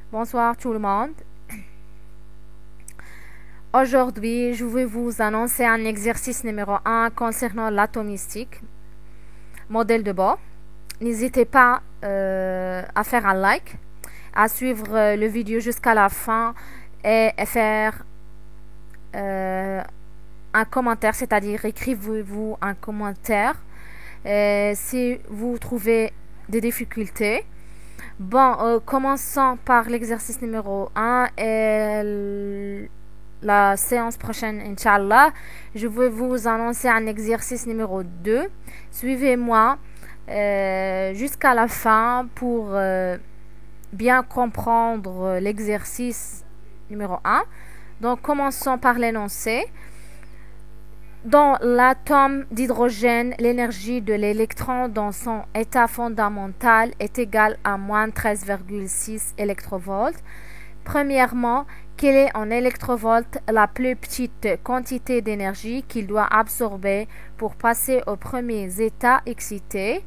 Bonsoir tout le monde. Aujourd'hui, je vais vous annoncer un exercice numéro 1 concernant l'atomistique, modèle de bord. N'hésitez pas à faire un like, à suivre le vidéo jusqu'à la fin et faire un commentaire, c'est-à-dire écrivez-vous un commentaire si vous trouvez des difficultés. Bon, commençons par l'exercice numéro 1 et la séance prochaine, Inch'Allah. Je vais vous annoncer un exercice numéro 2. Suivez-moi jusqu'à la fin pour bien comprendre l'exercice numéro 1. Donc, commençons par l'énoncé. Dans l'atome d'hydrogène, l'énergie de l'électron dans son état fondamental est égale à moins 13,6 électrovolts. Premièrement, quelle est en électrovolts la plus petite quantité d'énergie qu'il doit absorber pour passer aux premiers états excités?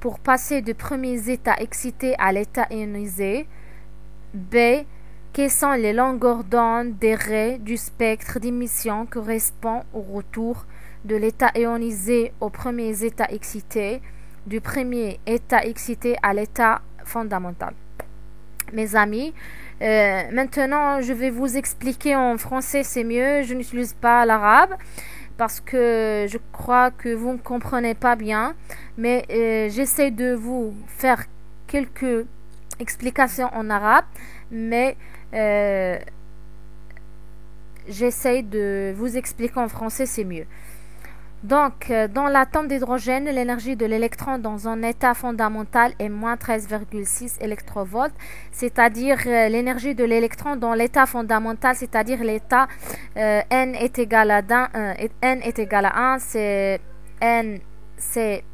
Pour passer du premier état excité à l'état ionisé. B. Quelles sont les longueurs d'onde des raies du spectre d'émission correspond au retour de l'état ionisé au premier état excité, du premier état excité à l'état fondamental? Mes amis, maintenant je vais vous expliquer en français, c'est mieux. Je n'utilise pas l'arabe parce que je crois que vous ne comprenez pas bien, mais j'essaie de vous faire quelques explications en arabe, mais j'essaie de vous expliquer en français, c'est mieux. Donc, dans l'atome d'hydrogène, l'énergie de l'électron dans un état fondamental est moins 13,6 électrovolts, c'est-à-dire l'énergie de l'électron dans l'état fondamental, c'est-à-dire l'état n est égal à 1, c'est n, c'est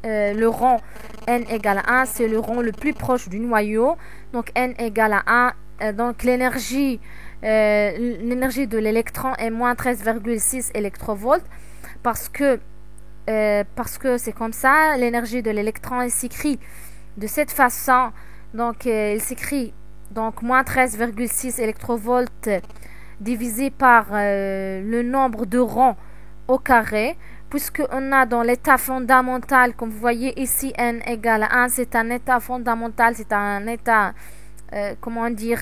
le rond n égale à 1, c'est le rond le plus proche du noyau, donc n égale à 1, donc l'énergie de l'électron est moins 13,6 électrovolts parce que c'est comme ça. L'énergie de l'électron s'écrit de cette façon, donc il s'écrit donc moins 13,6 électrovolts divisé par le nombre de ronds au carré, puisque on a dans l'état fondamental, comme vous voyez ici, n égale à 1, c'est un état fondamental, c'est un état,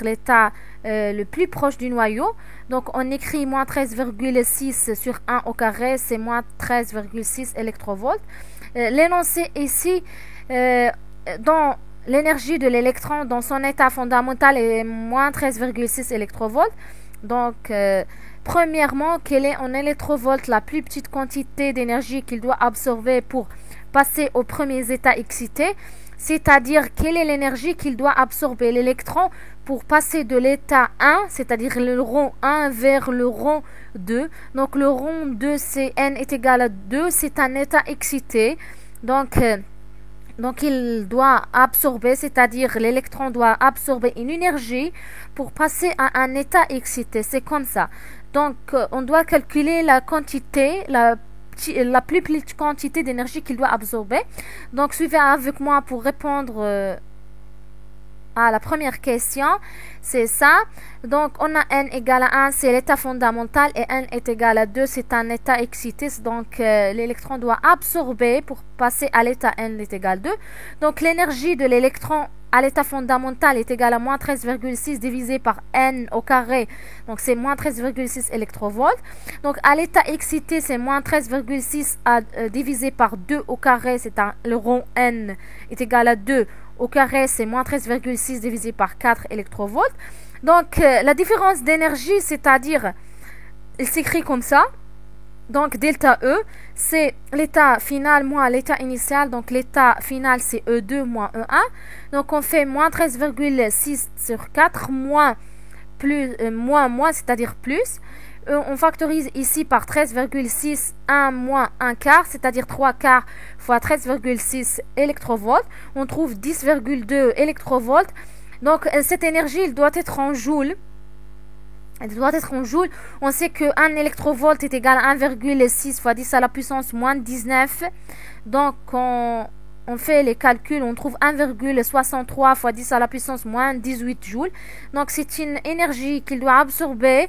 l'état le plus proche du noyau. Donc on écrit moins 13,6 sur 1 au carré, c'est moins 13,6 électrovolts. L'énoncé ici, dans l'énergie de l'électron dans son état fondamental est moins 13,6 électrovolts. Donc, premièrement, quelle est en électrovolts la plus petite quantité d'énergie qu'il doit absorber pour passer aux premiers états excités? C'est-à-dire, quelle est l'énergie qu'il doit absorber l'électron pour passer de l'état 1, c'est-à-dire le rond 1 vers le rond 2. Donc, le rond 2, c'est n est égal à 2, c'est un état excité. Donc il doit absorber, c'est-à-dire l'électron doit absorber une énergie pour passer à un état excité. C'est comme ça. Donc, on doit calculer la quantité, la plus petite quantité d'énergie qu'il doit absorber. Donc, suivez avec moi pour répondre à la première question. C'est ça. Donc, on a n égale à 1, c'est l'état fondamental, et n est égal à 2, c'est un état excité. Donc, l'électron doit absorber pour passer à l'état n est égal à 2. Donc, l'énergie de l'électron à l'état fondamental est égale à moins 13,6 divisé par n au carré. Donc, c'est moins 13,6 électrovolts. Donc, à l'état excité, c'est moins 13,6 divisé par 2 au carré. C'est le rond n est égal à 2. Au carré, c'est moins 13,6 divisé par 4 électrovolts. Donc, la différence d'énergie, c'est-à-dire, il s'écrit comme ça. Donc, delta E, c'est l'état final moins l'état initial. Donc, l'état final, c'est E2 moins E1. Donc, on fait moins 13,6 sur 4 moins, c'est-à-dire plus. On factorise ici par 13,6, 1 moins 1 quart, c'est-à-dire 3 quarts fois 13,6 électrovolts. On trouve 10,2 électrovolts. Donc, cette énergie, elle doit être en joules. Elle doit être en joules. On sait que 1 électrovolt est égal à 1,6 fois 10 à la puissance moins 19. Donc, on on fait les calculs, on trouve 1,63 fois 10 à la puissance moins 18 joules. Donc c'est une énergie qu'il doit absorber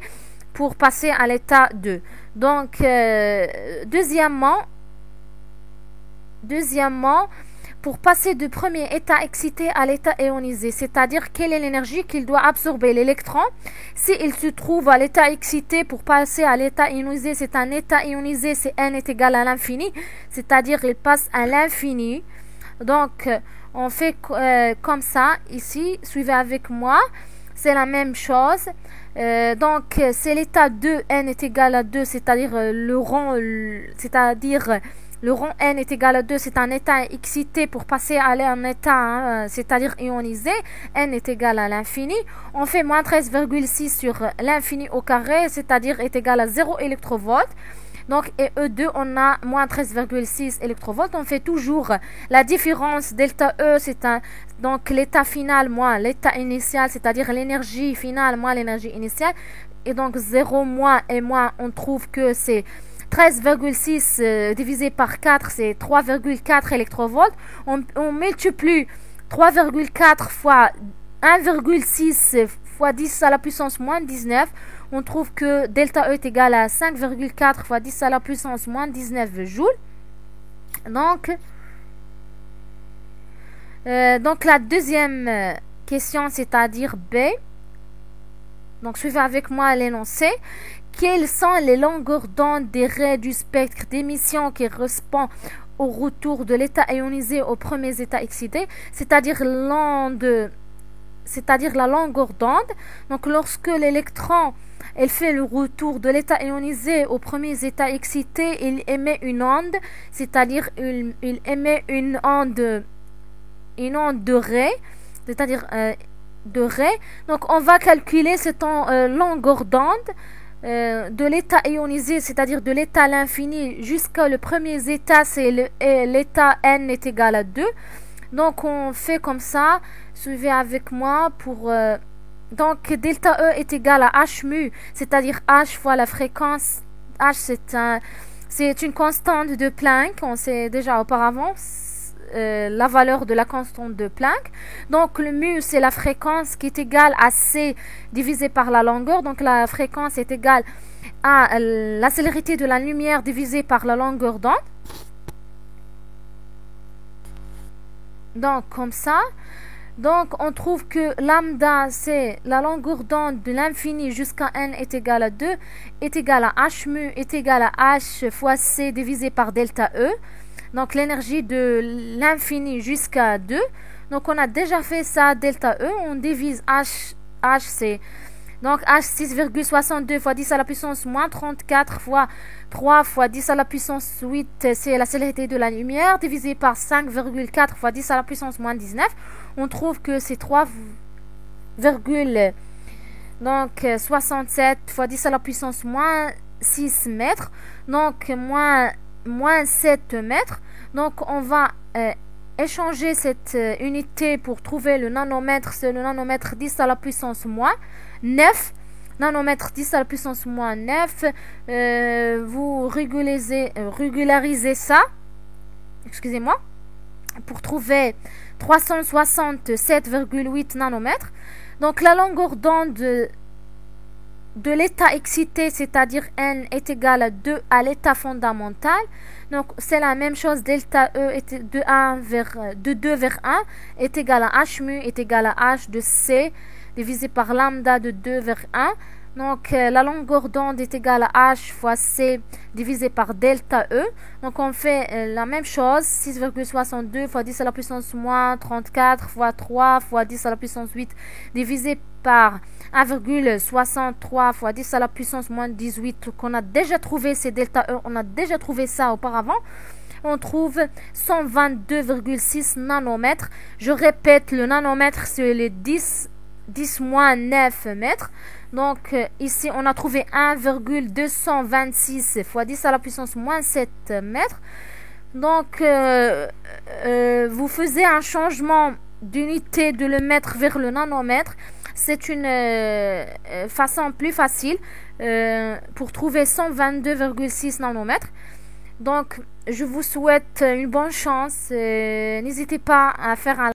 pour passer à l'état 2. Donc deuxièmement, pour passer du premier état excité à l'état ionisé, c'est-à-dire quelle est l'énergie qu'il doit absorber l'électron. S'il se trouve à l'état excité, pour passer à l'état ionisé, c'est un état ionisé, c'est n est égal à l'infini, c'est-à-dire il passe à l'infini. Donc on fait comme ça ici, suivez avec moi, c'est la même chose. Donc c'est l'état 2, n est égal à 2, c'est-à-dire le rang n est égal à 2, c'est un état excité pour passer à un état, c'est-à-dire ionisé. N est égal à l'infini. On fait moins 13,6 sur l'infini au carré, c'est-à-dire est égal à 0 électrovolts. Donc, et E2, on a moins 13,6 électrovolts. On fait toujours la différence delta E, donc l'état final moins l'état initial, c'est-à-dire l'énergie finale moins l'énergie initiale. Et donc 0 moins et moins, on trouve que c'est 13,6 divisé par 4, c'est 3,4 électrovolts. On multiplie 3,4 fois 1,6 fois 10 à la puissance moins 19. On trouve que delta E est égal à 5,4 fois 10 à la puissance moins 19 joules. Donc la deuxième question, c'est-à-dire B. Donc suivez avec moi l'énoncé. Quelles sont les longueurs d'onde des raies du spectre d'émission qui correspond au retour de l'état ionisé au premier état excité, c'est-à-dire la longueur d'onde. Donc lorsque l'électron fait le retour de l'état ionisé au premier état excité, il émet une onde, c'est-à-dire il émet une onde de raie, c'est-à-dire de raie. Donc on va calculer cette longueur d'onde de l'état ionisé, c'est-à-dire de l'état à l'infini jusqu'à le premier état, c'est l'état n est égal à 2. Donc on fait comme ça, suivez avec moi pour donc delta E est égal à h mu, c'est-à-dire h fois la fréquence. H c'est une constante de Planck, on sait déjà auparavant la valeur de la constante de Planck. Donc le mu, c'est la fréquence qui est égale à c divisé par la longueur. Donc la fréquence est égale à la célérité de la lumière divisée par la longueur d'onde. Donc comme ça. Donc on trouve que lambda, c'est la longueur d'onde de l'infini jusqu'à n est égal à 2, est égal à h mu est égal à h fois c divisé par delta E. Donc l'énergie de l'infini jusqu'à 2. Donc on a déjà fait ça, delta E. On divise h c'est donc h 6,62 fois 10 à la puissance moins 34 fois 3 fois 10 à la puissance 8, c'est la célérité de la lumière, divisé par 5,4 fois 10 à la puissance moins 19. On trouve que c'est 67 fois 10 à la puissance moins 6 mètres. Donc moins 7 mètres. Donc on va échanger cette unité pour trouver le nanomètre. C'est le nanomètre 10 à la puissance moins 9. Nanomètre 10 à la puissance moins 9. Vous régularisez ça. Excusez-moi. Pour trouver 367,8 nanomètres. Donc la longueur d'onde de l'état excité, c'est-à-dire n est égal à 2 à l'état fondamental. Donc c'est la même chose, delta E est de 2 vers 1 est égal à h mu est égal à h de c divisé par lambda de 2 vers 1. Donc la longueur d'onde est égale à h fois c divisé par delta E. Donc on fait la même chose, 6,62 fois 10 à la puissance moins 34 fois 3 fois 10 à la puissance 8 divisé par 1,63 fois 10 à la puissance moins 18 qu'on a déjà trouvé, c'est delta E, on a déjà trouvé ça auparavant. On trouve 122,6 nanomètres. Je répète, le nanomètre c'est les 10 moins 9 mètres. Donc ici on a trouvé 1,226 fois 10 à la puissance moins 7 mètres. Donc vous faisiez un changement d'unité de le mètre vers le nanomètre. C'est une façon plus facile pour trouver 122,6 nanomètres. Donc, je vous souhaite une bonne chance. N'hésitez pas à faire un